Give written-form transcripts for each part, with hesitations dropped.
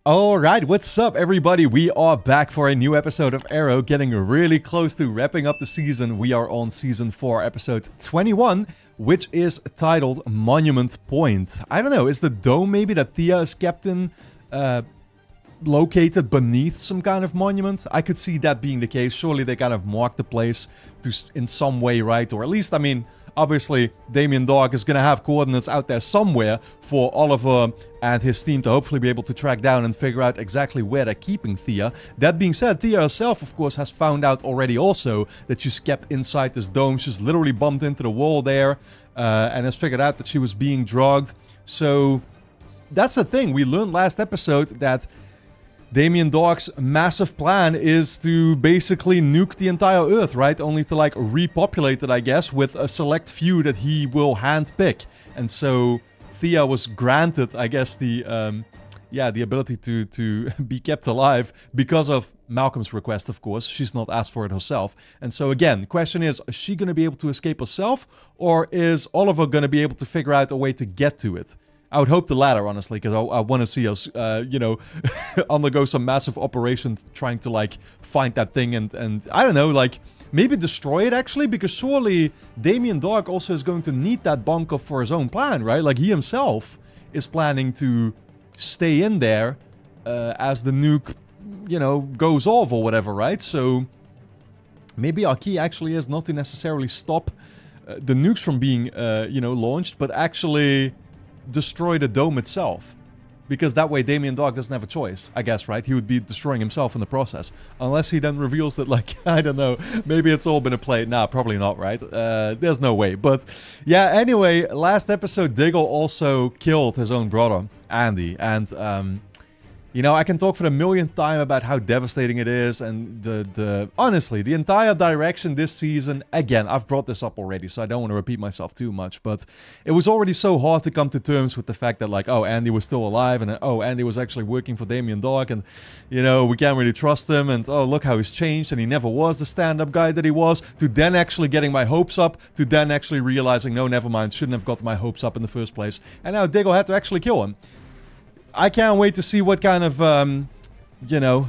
Alright, what's up everybody? We are back for a new episode of Arrow, getting really close to wrapping up the season. We are on Season 4, Episode 21, which is titled Monument Point. I don't know, is the dome maybe that Thea is kept in located beneath some kind of monument? I could see that being the case. Surely they kind of marked the place to, in some way, right? Or at least, I mean, obviously, Damien Dark is going to have coordinates out there somewhere for Oliver and his team to hopefully be able to track down and figure out exactly where they're keeping Thea. That being said, Thea herself, of course, has found out already also that she's kept inside this dome. She's literally bumped into the wall there and has figured out that she was being drugged. So that's the thing. We learned last episode that Damien Dark's massive plan is to basically nuke the entire Earth, right? Only to, like, repopulate it, I guess, with a select few that he will handpick. And so Thea was granted, I guess, the ability to be kept alive because of Malcolm's request, of course. She's not asked for it herself. And so, again, the question is she going to be able to escape herself? Or is Oliver going to be able to figure out a way to get to it? I would hope the latter, honestly, because I want to see us, undergo some massive operation trying to, like, find that thing and I don't know, like, maybe destroy it, actually, because surely Damien Dark also is going to need that bunker for his own plan, right? Like, he himself is planning to stay in there as the nuke, goes off or whatever, right? So maybe our key actually is not to necessarily stop the nukes from being, launched, but actually destroy the dome itself. Because that way Damien Dark doesn't have a choice, I guess, right? He would be destroying himself in the process. Unless he then reveals that, like, I don't know, maybe it's all been a play. Nah, probably not, right? There's no way. But, yeah, anyway, last episode, Diggle also killed his own brother, Andy. And, I can talk for the millionth time about how devastating it is, and honestly, the entire direction this season, again, I've brought this up already, so I don't want to repeat myself too much, but it was already so hard to come to terms with the fact that, like, oh, Andy was still alive, and oh, Andy was actually working for Damien Dark, and, we can't really trust him, and oh, look how he's changed, and he never was the stand-up guy that he was, to then actually getting my hopes up, to then actually realizing, no, never mind, shouldn't have got my hopes up in the first place, and now Diggle had to actually kill him. I can't wait to see what kind of,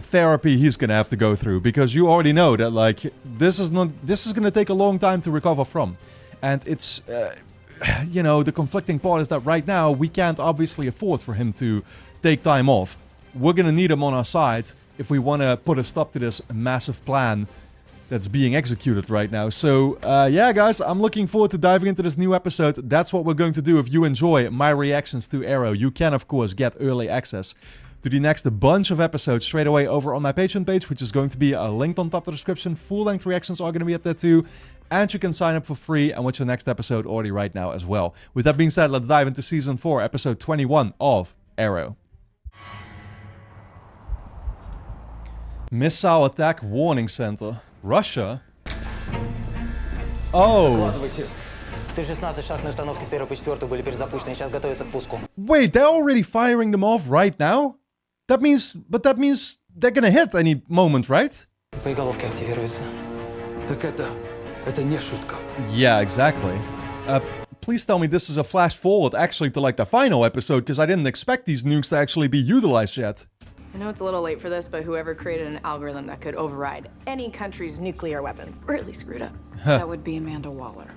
therapy he's gonna have to go through, because you already know that, like, this is gonna take a long time to recover from. And it's, the conflicting part is that right now we can't obviously afford for him to take time off. We're gonna need him on our side if we want to put a stop to this massive plan that's being executed right now. So, yeah, guys, I'm looking forward to diving into this new episode. That's what we're going to do. If you enjoy my reactions to Arrow, you can, of course, get early access to the next bunch of episodes straight away over on my Patreon page, which is going to be linked on top of the description. Full-length reactions are going to be up there too. And you can sign up for free and watch the next episode already right now as well. With that being said, let's dive into Season 4, Episode 21 of Arrow. Missile Attack Warning Center. Russia? Oh. Wait, they're already firing them off right now? That means they're gonna hit any moment, right? Yeah, exactly. Please tell me this is a flash forward actually to, like, the final episode, because I didn't expect these nukes to actually be utilized yet. I know it's a little late for this, but whoever created an algorithm that could override any country's nuclear weapons, or at least screwed up, that would be Amanda Waller.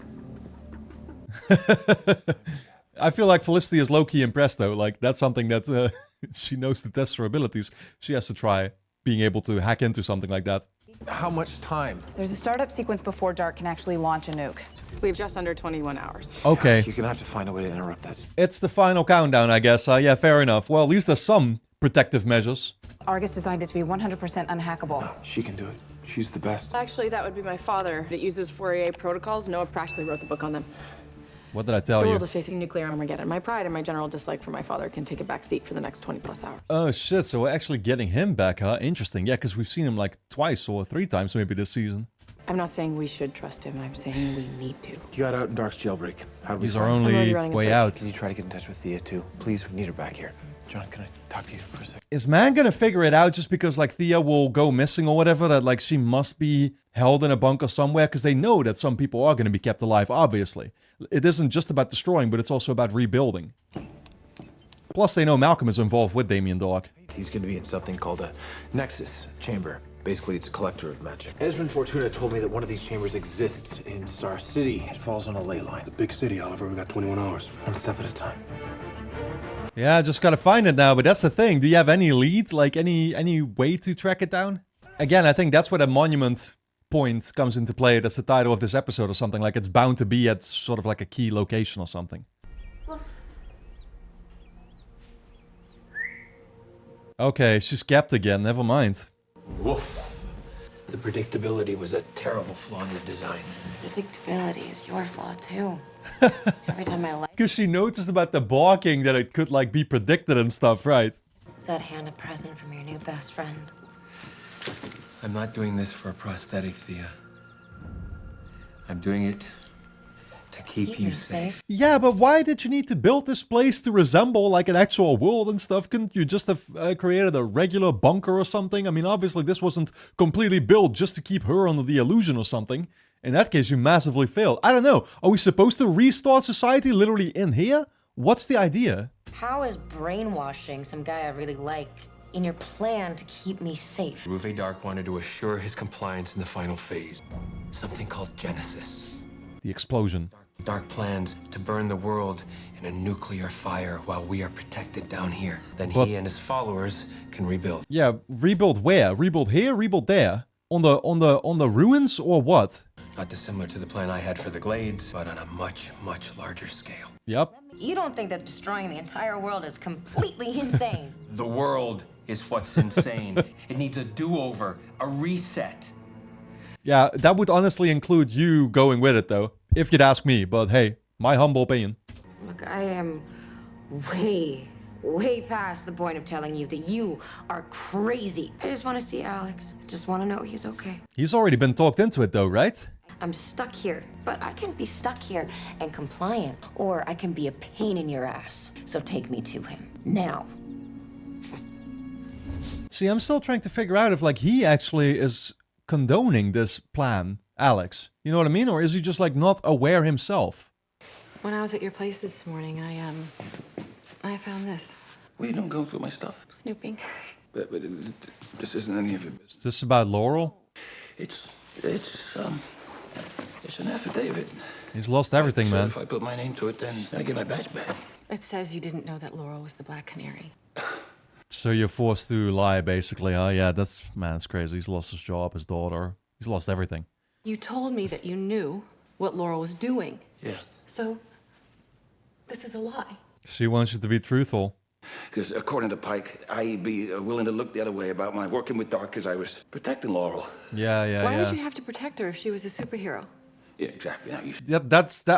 I feel like Felicity is low-key impressed, though. Like, that's something that she knows to test her abilities. She has to try being able to hack into something like that. How much time? There's a startup sequence before Dark can actually launch a nuke. We have just under 21 hours. Okay. You're gonna have to find a way to interrupt that. It's the final countdown, I guess. Yeah, fair enough. Well, at least there's some protective measures. Argus designed it to be 100% unhackable. No, she can do it. She's the best. Actually, that would be my father. It uses Fourier protocols. Noah practically wrote the book on them. What did I tell The you? world is facing nuclear Armageddon. My pride and my general dislike for my father can take a back seat for the next 20+ hours. Oh shit, so we're actually getting him back, huh? Interesting. Yeah, because we've seen him like twice or 3 times maybe this season. I'm not saying we should trust him. I'm saying we need to. You got out in Dark's jailbreak. How do we He's find our him? only already running a way search. out. Can you try to get in touch with Thea too? Please, we need her back here. John, can I talk to you for a second? Is man gonna figure it out just because, like, Thea will go missing or whatever, that, like, she must be held in a bunker somewhere? Because they know that some people are gonna be kept alive, obviously. It isn't just about destroying, but it's also about rebuilding. Plus, they know Malcolm is involved with Damien Dark. He's going to be in something called a Nexus chamber. Basically, it's a collector of magic. Esmond Fortuna told me that one of these chambers exists in Star City. It falls on a ley line. The big city, Oliver. We got 21 hours. One step at a time. Yeah, I just gotta find it now, but that's the thing. Do you have any lead? Like, any way to track it down? Again, I think that's where the monument point comes into play. That's the title of this episode or something. Like, it's bound to be at sort of like a key location or something. Okay, she's capped again. Never mind. Woof. The predictability was a terrible flaw in the design. Predictability is your flaw, too. Every time I like... Because she noticed about the barking that it could, like, be predicted and stuff, right? Is that hand a present from your new best friend? I'm not doing this for a prosthetic, Thea. I'm doing it to keep you me safe. Yeah, but why did you need to build this place to resemble, like, an actual world and stuff? Couldn't you just have created a regular bunker or something? I mean, obviously, this wasn't completely built just to keep her under the illusion or something. In that case, you massively failed. I don't know. Are we supposed to restart society literally in here? What's the idea? How is brainwashing some guy I really like in your plan to keep me safe? Ruve Dark wanted to assure his compliance in the final phase. Something called Genesis. The explosion. Dark plans to burn the world in a nuclear fire while we are protected down here. Then he and his followers can rebuild. Yeah, rebuild where? Rebuild here? Rebuild there? On the ruins or what? Not dissimilar to the plan I had for the Glades, but on a much, much larger scale. Yep. You don't think that destroying the entire world is completely insane? The world is what's insane. It needs a do-over, a reset. Yeah, that would honestly include you going with it, though. If you'd ask me, but hey, my humble opinion. Look, I am way past the point of telling you that you are crazy. I just want to see Alex. I just want to know he's okay. He's already been talked into it, though, right? I'm stuck here, but I can be stuck here and compliant, or I can be a pain in your ass. So take me to him, now. See, I'm still trying to figure out if, like, he actually is condoning this plan, Alex. You know what I mean? Or is he just, like, not aware himself? When I was at your place this morning, I found this. Well, you don't go through my stuff. Snooping. But this isn't any of your business. Is this about Laurel? It's an affidavit. He's lost everything, So man. if I put my name to it, then I get my badge back. It says you didn't know that Laurel was the Black Canary. So you're forced to lie, basically, huh? Yeah, that's crazy. He's lost his job, his daughter. He's lost everything. You told me that you knew what Laurel was doing. Yeah. So, this is a lie. She wants you to be truthful. Because according to Pike, I'd be willing to look the other way about my working with Doc because I was protecting Laurel. Yeah. Why would you have to protect her if she was a superhero? Yeah, exactly. Now you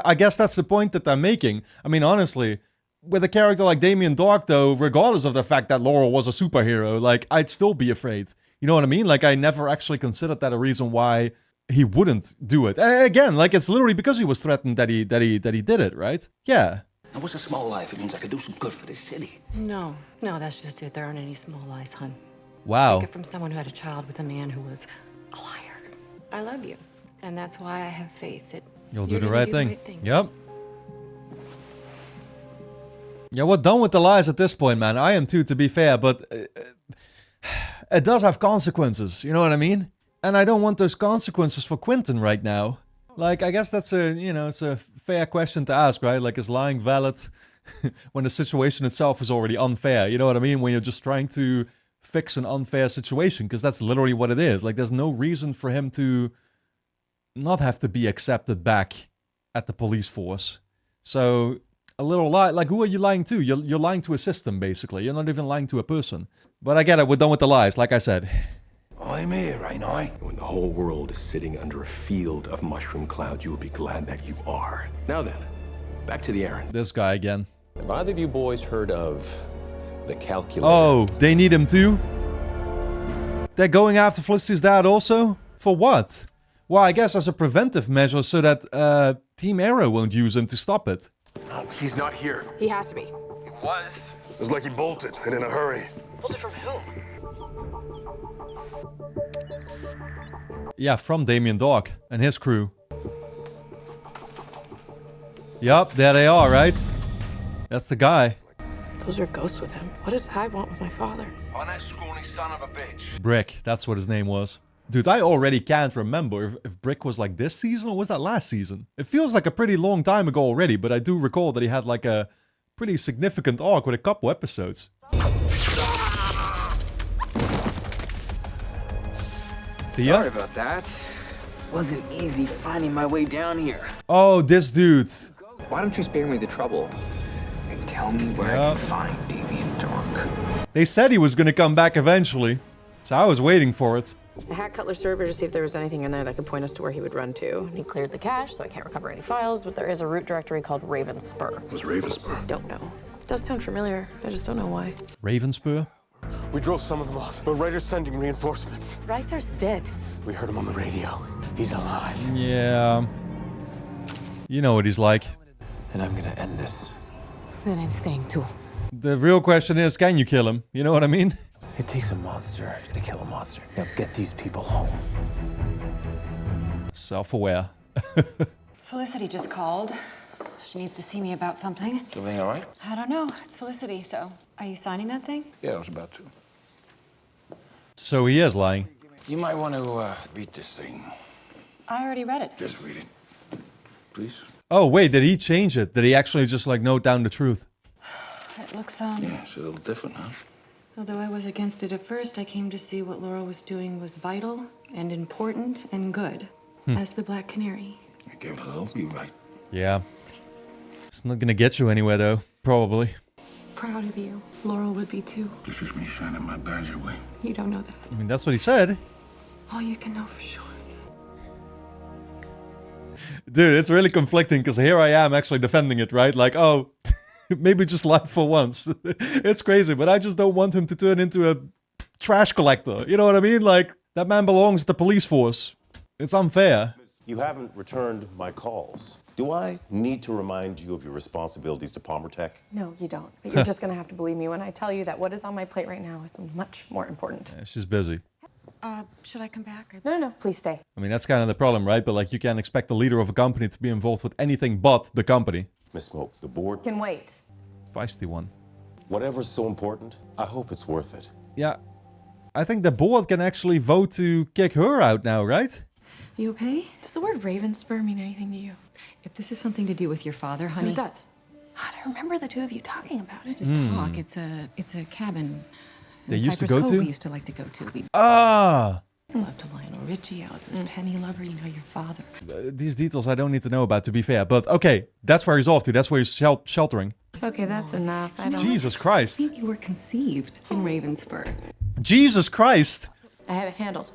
I guess that's the point that they're making. I mean, honestly, with a character like Damien Dark, though, regardless of the fact that Laurel was a superhero, like, I'd still be afraid. You know what I mean? Like, I never actually considered that a reason why he wouldn't do it. Again, like, it's literally because he was threatened that he did it, right? Yeah. Now, what's a small life? It means I could do some good for this city. No, that's just it. There aren't any small lies, hun. Wow. Take it from someone who had a child with a man who was a liar. I love you, and that's why I have faith that You'll do you're the gonna right thing. Yep. Yeah, we're done with the lies at this point, man. I am too, to be fair, but it does have consequences, you know what I mean? And I don't want those consequences for Quentin right now. Like, I guess that's it's a fair question to ask, right? Like, is lying valid when the situation itself is already unfair? You know what I mean? When you're just trying to fix an unfair situation, because that's literally what it is. Like, there's no reason for him to not have to be accepted back at the police force. So, a little lie, like, who are you lying to? You're lying to a system, basically. You're not even lying to a person. But I get it, we're done with the lies, like I said. I'm here, right now. When the whole world is sitting under a field of mushroom clouds, you will be glad that you are. Now then, back to the errand. This guy again. Have either of you boys heard of the calculator? Oh, they need him too? They're going after Felicity's dad also? For what? Well, I guess as a preventive measure so that Team Arrow won't use him to stop it. No, he's not here. He has to be. He was. It was like he bolted, and in a hurry. Bolted from whom? Yeah, from Damien Dark and his crew. Yup, there they are, right? That's the guy. Those are ghosts with him. What does I want with my father? On that scrawny son of a bitch. Brick, that's what his name was. Dude, I already can't remember if Brick was like this season or was that last season. It feels like a pretty long time ago already, but I do recall that he had like a pretty significant arc with a couple episodes. Thea? Sorry about that. Wasn't easy finding my way down here. Oh, this dude. Why don't you spare me the trouble and tell me where I can find Deviant Dark? They said he was gonna come back eventually, so I was waiting for it. I hacked Cutler's server to see if there was anything in there that could point us to where he would run to. He cleared the cache, so I can't recover any files, but there is a root directory called Ravenspur. What's Ravenspur? Don't know. It does sound familiar. I just don't know why. Ravenspur? We drove some of them off, but Ryder's sending reinforcements. Ryder's dead. We heard him on the radio. He's alive. Yeah. You know what he's like. And I'm gonna end this. Then I'm staying too. The real question is, can you kill him? You know what I mean? It takes a monster to kill a monster. Now get these people home. Self-aware. Felicity just called. She needs to see me about something. Everything all right? I don't know. It's Felicity, so are you signing that thing? Yeah, I was about to. So he is lying. You might want to read this thing. I already read it. Just read it. Please. Oh, wait, did he change it? Did he actually just, like, note down the truth? It looks, Yeah, it's a little different, huh? Although I was against it at first, I came to see what Laura was doing was vital and important and good. As the Black Canary. I gave it a little. You right. Yeah. It's not gonna get you anywhere, though. Probably. Proud of you. Laurel would be too. This is me shining my badge away. You don't know that. I mean, that's what he said. All you can know for sure. Dude, it's really conflicting, because here I am actually defending it, right? Like, oh, maybe just lie for once. It's crazy, but I just don't want him to turn into a trash collector. You know what I mean? Like, that man belongs at the police force. It's unfair. You haven't returned my calls. Do I need to remind you of your responsibilities to Palmer Tech? No, you don't. But you're just gonna have to believe me when I tell you that what is on my plate right now is much more important. Yeah, she's busy. Should I come back? No, please stay. I mean, that's kind of the problem, right? But, like, you can't expect the leader of a company to be involved with anything but the company. Miss Smoke, the board, Can wait. Feisty one. whatever's so important, I hope it's worth it. Yeah. I think the board can actually vote to kick her out now, right? You okay? Does the word Ravenspur mean anything to you? If this is something to do with your father, So honey. it does. How do I remember the two of you talking about it? Just talk. It's a cabin. They in used to Cypress go Cove to? We used to like to go to. We Ah! loved to Lionel Richie. I was his penny lover. You know, your father. These details I don't need to know about, to be fair. But, okay, that's where he's off to. That's where he's sheltering. Okay, that's enough. I don't. Jesus Christ. I think you were conceived in Ravenspur. Jesus Christ! I have it handled.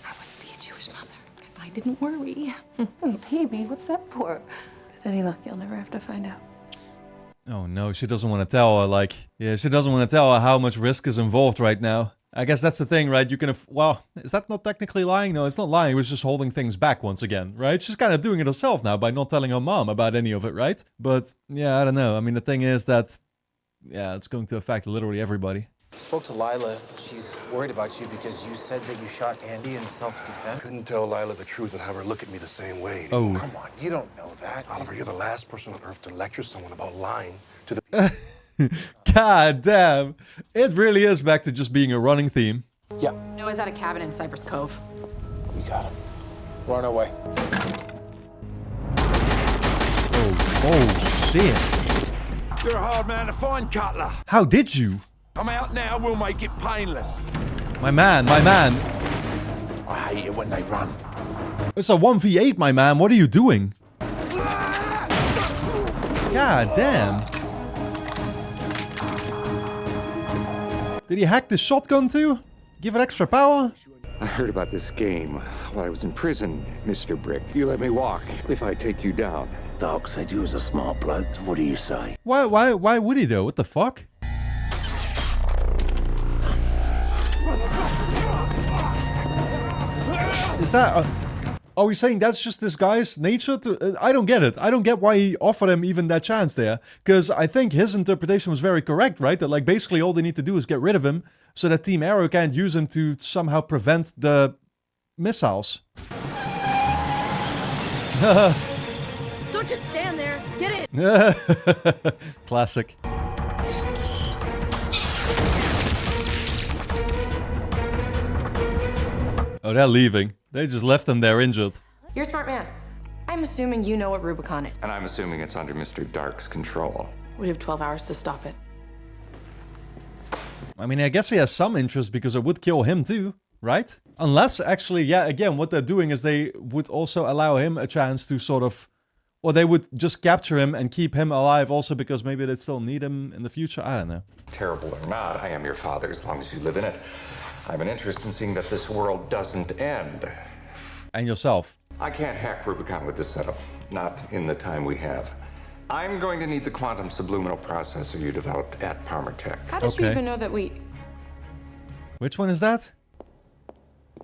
I wouldn't be a Jewish mother if I didn't worry. Oh, baby, what's that for? With any luck, you'll never have to find out. Oh no, she doesn't want to tell her, like... Yeah, she doesn't want to tell her how much risk is involved right now. I guess that's the thing, right? You can... Well, is that not technically lying? No, it's not lying. It was just holding things back once again, right? She's kind of doing it herself now by not telling her mom about any of it, right? But, yeah, I don't know. I mean, the thing is that... Yeah, it's going to affect literally everybody. I spoke to Lila. She's worried about you because you said that you shot Andy in self-defense. Couldn't tell Lila the truth and have her look at me the same way. Oh. Come on, you don't know that. Oliver, you're the last person on earth to lecture someone about lying to the... God damn. It really is back to just being a running theme. Yeah, Noah's at a cabin in Cypress Cove. we got him. We're on our way. Oh, shit. You're a hard man to find, Cutler. How did you? Come out now, we'll make it painless. My man, my man. I hate it when they run. It's a 1v8, my man. What are you doing? God damn. Did he hack the shotgun too? Give it extra power? I heard about this game while I was in prison, Mr. Brick. You let me walk if I take you down. Doc said you was a smart bloke. What do you say? Why would he though? What the fuck? Is that... are we saying that's just this guy's nature to... I don't get it. I don't get why he offered him even that chance there. Because I think his interpretation was very correct, right? That like basically all they need to do is get rid of him so that Team Arrow can't use him to somehow prevent the missiles. Don't just stand there. Get it. Classic. Oh, they're leaving. They just left him there injured. You're a smart man. I'm assuming you know what Rubicon is. And I'm assuming it's under Mr. Dark's control. We have 12 hours to stop it. I mean, I guess he has some interest because it would kill him too, right? Unless, actually, yeah, again, what they're doing is they would also allow him a chance to sort of... Or they would just capture him and keep him alive also because maybe they still need him in the future. I don't know. Terrible or not, I am your father as long as you live in it. I have an interest in seeing that this world doesn't end. And yourself. I can't hack Rubicon with this setup. Not in the time we have. I'm going to need the quantum subliminal processor you developed at Parmatech. How did you even know that we... Which one is that?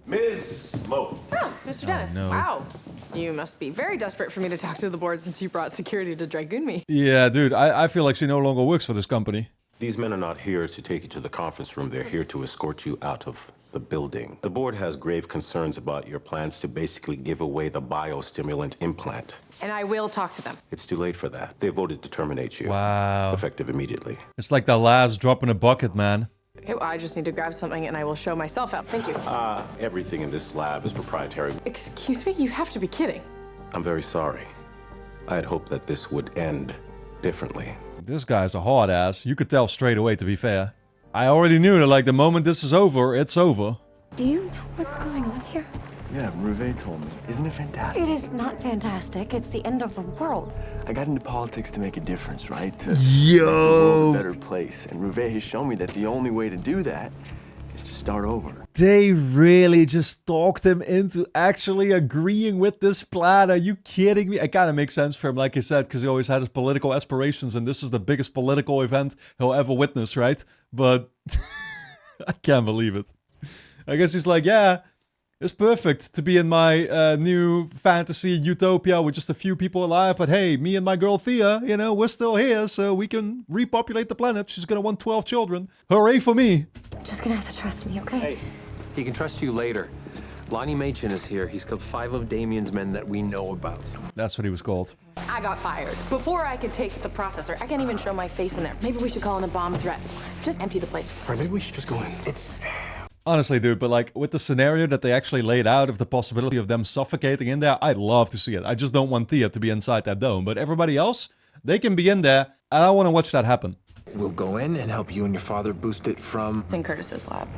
Ms. Mo. Oh, Mr. Dennis. no. Wow. You must be very desperate for me to talk to the board since you brought security to Dragoon me. Yeah, dude, I feel like she no longer works for this company. These men are not here to take you to the conference room. They're here to escort you out of the building. The board has grave concerns about your plans to basically give away the biostimulant implant. And I will talk to them. It's too late for that. They voted to terminate you. Wow. Effective immediately. It's like the last drop in a bucket, man. Okay, well, I just need to grab something and I will show myself out. Thank you. Everything in this lab is proprietary. Excuse me? You have to be kidding. I'm very sorry. I had hoped that this would end differently. This guy's a hard ass. You could tell straight away, to be fair. I already knew that, like, the moment this is over, it's over. Do you know what's going on here? Yeah, Ruve told me. Isn't it fantastic? It is not fantastic. It's the end of the world. I got into politics to make a difference, right? To Yo! make the world a better place. And Ruve has shown me that the only way to do that is to start over. They really just talked him into actually agreeing with this plan. Are you kidding me? It kind of makes sense for him, like you said, because he always had his political aspirations, and this is the biggest political event he'll ever witness, right? But I can't believe it. I guess he's like, yeah, it's perfect to be in my new fantasy utopia with just a few people alive. But hey, me and my girl Thea, you know, we're still here, so we can repopulate the planet. She's gonna want 12 children. Hooray for me. Just gonna have to trust me, okay? Hey, he can trust you later. Lonnie Machin is here. He's killed 5 of Damien's men that we know about. That's what he was called. I got fired. Before I could take the processor, I can't even show my face in there. Maybe we should call in a bomb threat. Just empty the place. All right, maybe we should just go in. Honestly, dude, but like with the scenario that they actually laid out of the possibility of them suffocating in there, I'd love to see it. I just don't want Thea to be inside that dome. But everybody else, they can be in there, and I want to watch that happen. We'll go in and help you and your father boost it from... It's in Curtis's lab.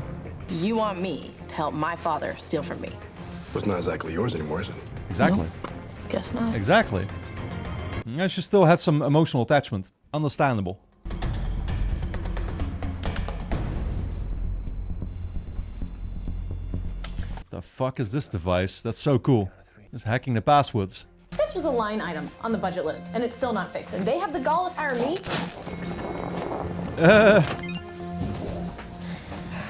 You want me to help my father steal from me? Well, it's not exactly yours anymore, is it? Exactly. Guess not. Exactly. Yeah, she still had some emotional attachment. Understandable. The fuck is this device? That's so cool. Just hacking the passwords. This was a line item on the budget list, and it's still not fixed. And they have the gall to hire me?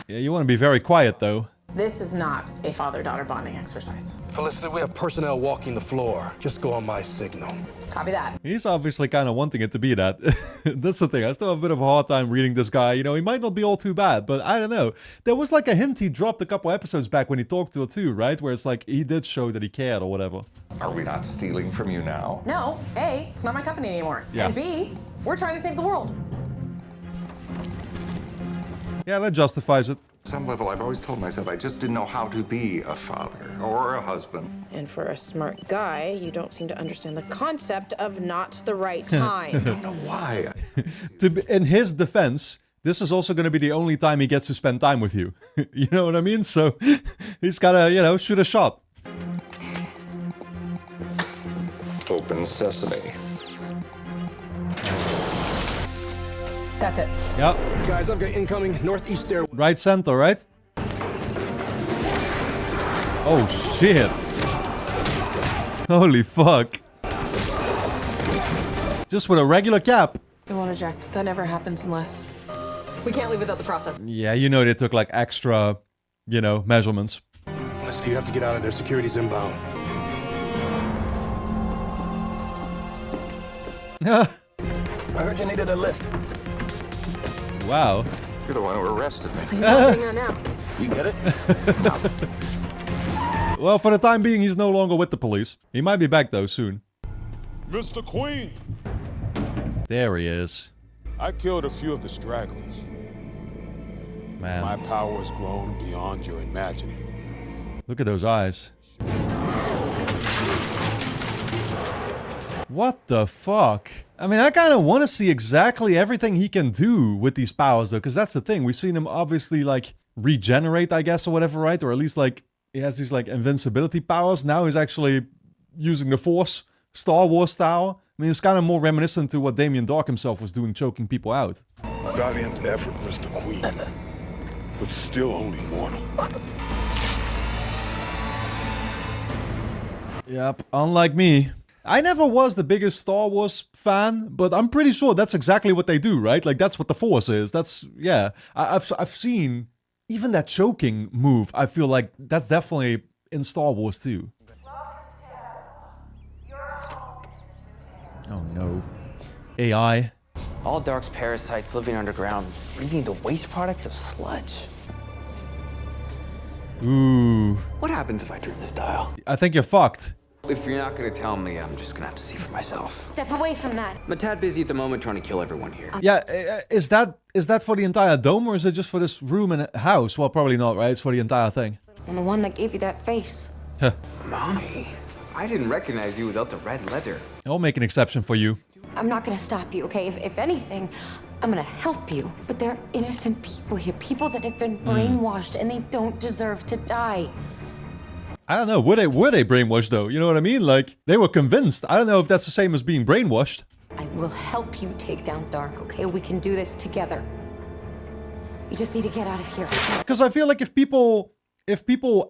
Yeah, you want to be very quiet, though. This is not a father-daughter bonding exercise. Felicity, we have personnel walking the floor. Just go on my signal. Copy that. He's obviously kind of wanting it to be that. That's the thing. I still have a bit of a hard time reading this guy. You know, he might not be all too bad, but I don't know. There was like a hint he dropped a couple episodes back when he talked to her too, right? Where it's like he did show that he cared or whatever. Are we not stealing from you now? No, A, it's not my company anymore. Yeah. And B, we're trying to save the world. Yeah, that justifies it. At some level, I've always told myself I just didn't know how to be a father or a husband. And for a smart guy, you don't seem to understand the concept of not the right time. I don't know why. In his defense, this is also going to be the only time he gets to spend time with you. You know what I mean? So he's got to, you know, shoot a shot. There it is. Open sesame. That's it. Yeah. Guys, I've got incoming northeast stairway. Right center, right? Oh, shit. Holy fuck. Just with a regular cap. It won't eject. That never happens unless... We can't leave without the process. Yeah, you know they took like extra, you know, measurements. Felicity, you have to get out of there. Security's inbound. I heard you needed a lift. Wow. You're the one who arrested me. He's not doing that now. You get it? Well, for the time being, he's no longer with the police. He might be back, though, soon. Mr. Queen! There he is. I killed a few of the stragglers. Man. My power has grown beyond your imagining. Look at those eyes. What the fuck? I mean, I kind of want to see exactly everything he can do with these powers, though, because that's the thing. We've seen him obviously, like, regenerate, I guess, or whatever, right? Or at least, like, he has these, like, invincibility powers. Now he's actually using the Force, Star Wars style. I mean, it's kind of more reminiscent to what Damien Dark himself was doing, choking people out. Valiant effort, Mr. Queen. But still only mortal. Yep, unlike me. I never was the biggest Star Wars fan, but I'm pretty sure that's exactly what they do, right? Like, that's what the Force is. That's, yeah. I've seen even that choking move. I feel like that's definitely in Star Wars too. Oh no. AI. All Dark's parasites living underground, breathing the waste product of sludge. Ooh. What happens if I turn this dial? I think you're fucked. If you're not gonna tell me, I'm just gonna have to see for myself. Step away from that. I'm a tad busy at the moment trying to kill everyone here. Yeah, is that for the entire dome, or is it just for this room and house? Well, probably not, right? It's for the entire thing. I'm the one that gave you that face. Huh. Mommy, I didn't recognize you without the red leather. I'll make an exception for you. I'm not gonna stop you, okay? If anything, I'm gonna help you. But there are innocent people here, people that have been brainwashed, and they don't deserve to die. I don't know. Were they brainwashed though? You know what I mean? Like, they were convinced. I don't know if that's the same as being brainwashed. I will help you take down Dark, okay? We can do this together. You just need to get out of here. Because I feel like if people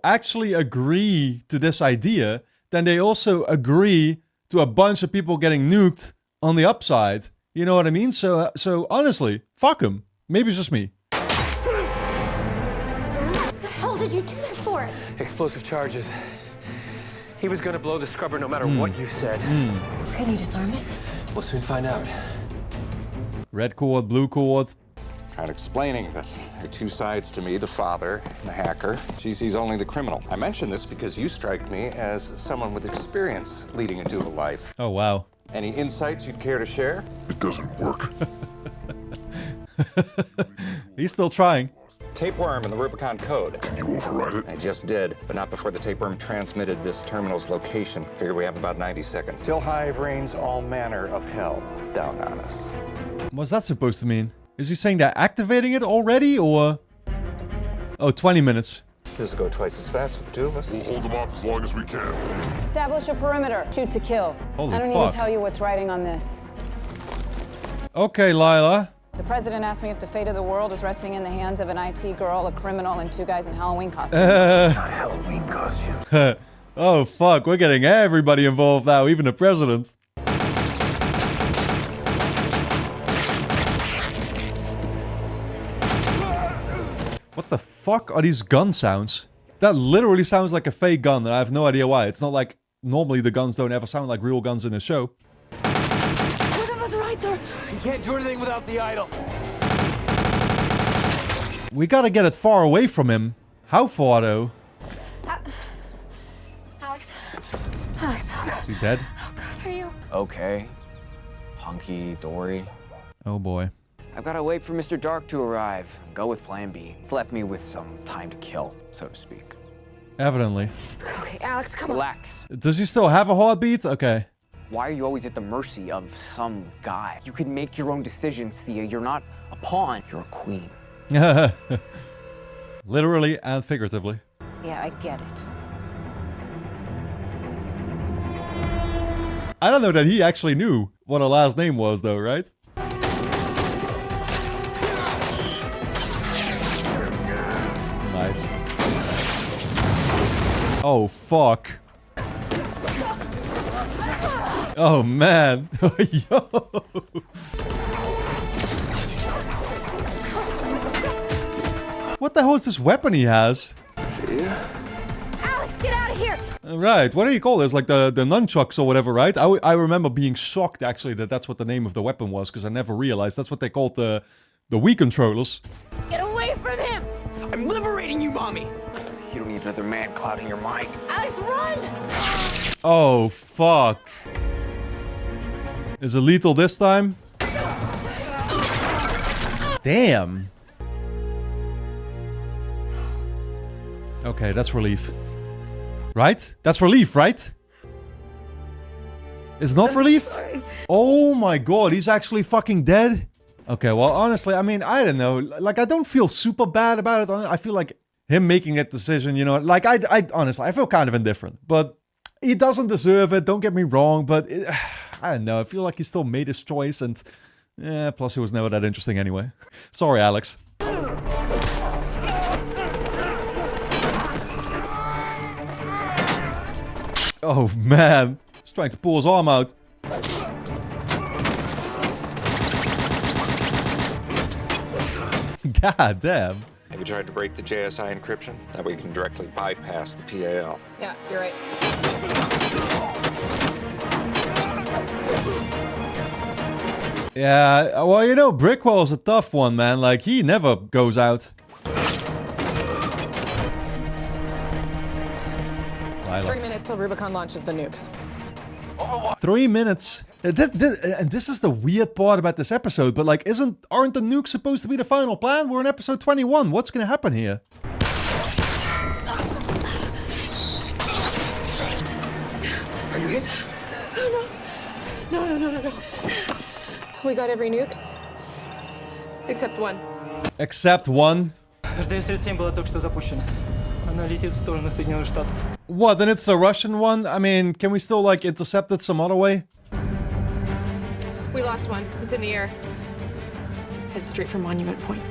actually agree to this idea, then they also agree to a bunch of people getting nuked on the upside. You know what I mean? So honestly, fuck them. Maybe it's just me. What the hell did you do that for? Explosive charges. He was gonna blow the scrubber no matter what you said. Can you disarm it? We'll soon find out. Red cord, blue cord. Tried explaining that there are two sides to me, the father and the hacker. She sees only the criminal. I mention this because you strike me as someone with experience leading a dual life. Oh, wow. Any insights you'd care to share? It doesn't work. He's still trying. Tapeworm in the Rubicon code. Can you override it? I just did, but not before the tapeworm transmitted this terminal's location. Figure we have about 90 seconds. Still Hive rains all manner of hell down on us. What's that supposed to mean? Is he saying they're activating it already, or... Oh, 20 minutes. This will go twice as fast with the two of us. We'll hold them off as long as we can. Establish a perimeter. Shoot to kill. Holy I don't fuck. need to tell you what's writing on this. Okay, Lila. The president asked me if the fate of the world is resting in the hands of an IT girl, a criminal, and two guys in Halloween costumes. Not Halloween costumes. Oh, fuck. We're getting everybody involved now, even the president. What the fuck are these gun sounds? That literally sounds like a fake gun, and I have no idea why. It's not like normally the guns don't ever sound like real guns in a show. You can't do anything without the idol. We gotta get it far away from him. How far, though? Alex, Is he dead? how good are you? Okay. Hunky dory. Oh boy. I've got to wait for Mr. Dark to arrive and go with Plan B. It's left me with some time to kill, so to speak. Evidently. Okay, Alex, come on. Relax. Does he still have a heartbeat? Okay. Why are you always at the mercy of some guy? You can make your own decisions, Thea. You're not a pawn. You're a queen. Literally and figuratively. Yeah, I get it. I don't know that he actually knew what her last name was, though, right? Nice. Oh, fuck. Oh, man. Yo. What the hell is this weapon he has? Alex, get out of here! Right, what do you call this? Like the nunchucks or whatever, right? I remember being shocked, actually, that that's what the name of the weapon was, because I never realized that's what they called the Wii controllers. Get away from him! I'm liberating you, Mommy! You don't need another man clouding your mind. Alex, run! Oh, fuck. Is it lethal this time? Damn. Okay, that's relief. Right? That's relief, right? Is not relief? Oh my god, he's actually fucking dead? Okay, well, honestly, I mean, I don't know. Like, I don't feel super bad about it. I feel like him making that decision, you know, like, I honestly, I feel kind of indifferent. But he doesn't deserve it, don't get me wrong. But, I don't know, I feel like he still made his choice. And, plus he was never that interesting anyway. Sorry, Alex. Oh, man. He's trying to pull his arm out. God damn. Have you tried to break the JSI encryption? That way you can directly bypass the PAL. Yeah, you're right. Yeah, well, you know, Brickwell's a tough one, man. Like, he never goes out. 3 minutes till Rubicon launches the nukes. 3 minutes. And this is the weird part about this episode, but like, aren't the nukes supposed to be the final plan? We're in episode 21. What's gonna happen here? Are you hit? No. We got every nuke. Except one. Except one? РДС-37 была только что запущена. Она летит в сторону Соединенных Штатов. What, then it's the Russian one? I mean, can we still, like, intercept it some other way? We lost one. It's in the air. Head straight for Monument Point.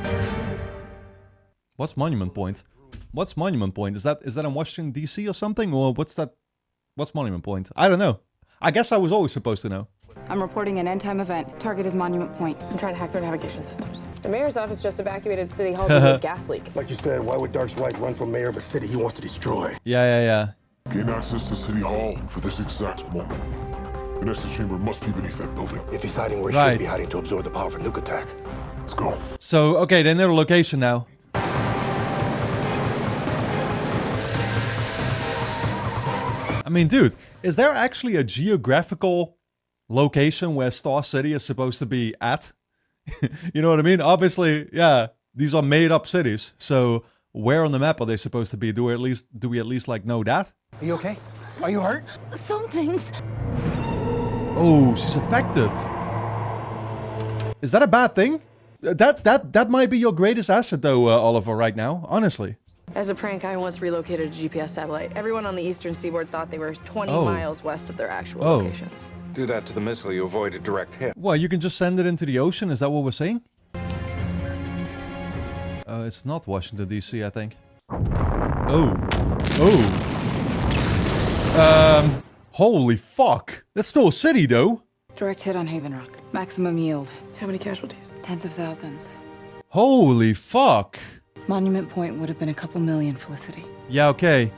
What's Monument Point? What's Monument Point? Is that in Washington, D.C. or something? Or what's that? What's Monument Point? I don't know. I guess I was always supposed to know. I'm reporting an end-time event. Target is Monument Point. I'm trying to hack their navigation systems. The mayor's office just evacuated City Hall due to a gas leak. Like you said, why would Dark's right run for mayor of a city he wants to destroy? Yeah. Gain access to City Hall for this exact moment. The Nexus chamber must be beneath that building. If he's hiding where he Right. should be hiding to absorb the power of a nuke attack. Let's go. So, okay, they know the location now. I mean, dude, is there actually a geographical location where Star City is supposed to be at? You know what I mean? Obviously, yeah, these are made-up cities. So, where on the map are they supposed to be? Do we at least like know that? Are you okay? Are you hurt? Some things. Oh, she's affected. Is that a bad thing? That might be your greatest asset, though, Oliver, right now. Honestly. As a prank, I once relocated a GPS satellite. Everyone on the eastern seaboard thought they were 20 miles west of their actual location. Do that to the missile, you avoid a direct hit. Well, you can just send it into the ocean. Is that what we're saying? It's not Washington, D.C., I think. Oh. Holy fuck. That's still a city, though. Direct hit on Haven Rock. Maximum yield. How many casualties? Tens of thousands. Holy fuck. Monument Point would have been a couple million, Felicity. Yeah, okay.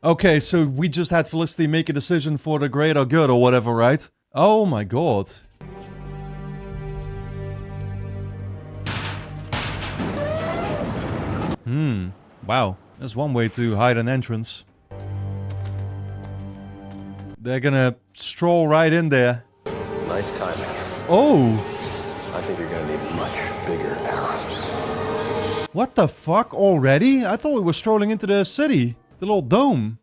Okay, so we just had Felicity make a decision for the greater good or whatever, right? Oh my god. Wow. There's one way to hide an entrance. They're gonna stroll right in there. Nice timing. Oh! I think you're gonna need much bigger arrows. What the fuck, already? I thought we were strolling into the city. The little dome.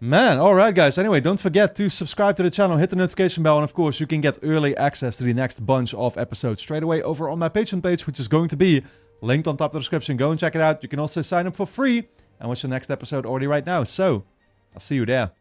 Man, alright guys. Anyway, don't forget to subscribe to the channel, hit the notification bell, and of course you can get early access to the next bunch of episodes straight away over on my Patreon page, which is going to be linked on top of the description. Go and check it out. You can also sign up for free and watch the next episode already right now. So, I'll see you there.